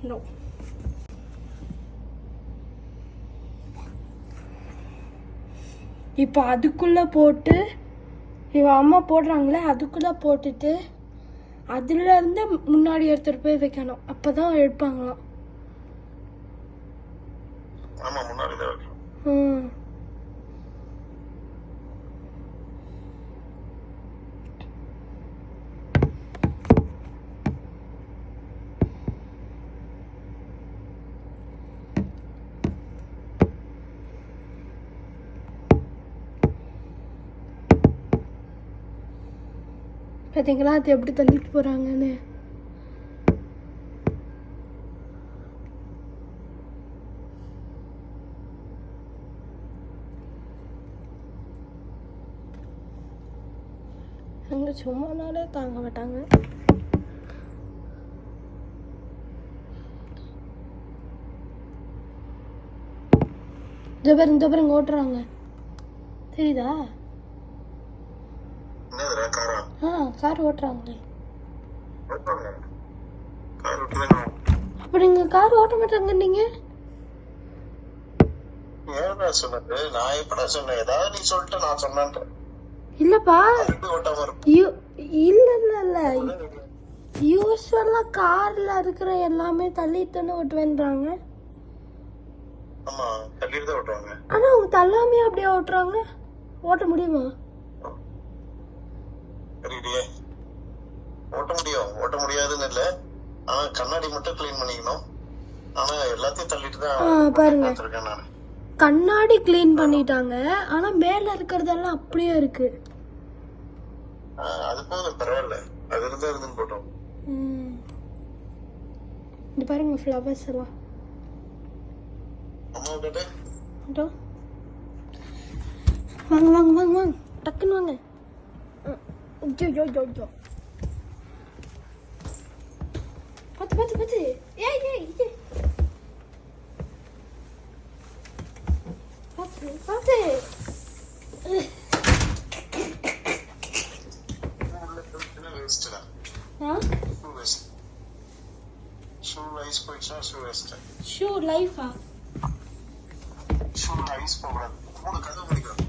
No. இப்போ அதுக்குள்ளே போட்டு இவன் அம்மா போடுறாங்களே அதுக்குள்ளே போட்டுட்டு அதுலேருந்து முன்னாடி எடுத்துகிட்டு போய் வைக்கணும். அப்போ தான் எடுப்பாங்களாம். ஆமாம், முன்னாடி தான் வைக்கணும். பார்த்தீங்களா அது எப்படி தள்ளிட்டு போகிறாங்கன்னு. அங்கே சும்மானாலே தாங்க மாட்டாங்க. இந்த பாருங்க ஓட்டுறாங்க, தெரியுதா? கார் ஓட்டுறாங்களே. அப்ப நீங்க கார் ஓட்ட மாட்டாங்க நீங்க? சொன்னது நான் எப்படா சொன்னேன்? ஏதாவது நீ சொல்லிட்டு நான் சொன்னேன். இல்லப்பா, இல்ல யூஸ்வலா கார்ல இருக்கிற எல்லாமே தள்ளிட்டு ஓட்டுவேன்றாங்க. ஆமா, தள்ளிட்டு தான் ஓட்டுவாங்க. ஆனா அவங்க தள்ளாமையே அப்படியே ஓட்டுறாங்க. ஓட்ட முடியுமா? தெரியலையே. ஓட்ட முடியாதுன்னு இல்ல, ஆனா கண்ணாடி மட்டும் கிளீன் பண்ணிக்கணும். ஆனா எல்லாத்தையும் தள்ளிட்டு தான் பாருங்க. நானு கண்ணாடி கிளீன் பண்ணிட்டாங்க, ஆனா மேல இருக்கிறதெல்லாம் அப்படியே இருக்கு. அது போதும், பரவாயில்ல. அது இருந்தா இருந்துன்னு போட்டோம். இது பாருங்க ஃப்ளவர்ஸ் எல்லாம். அம்மா கேட்டே வாங்க டக்குன்னு வாங்க. பார்த்து ஏய் பார்த்து ஷூ லைஃபா? ஷூ ஐஸ் போகலாம். 3 கதவு முடிக்கும்.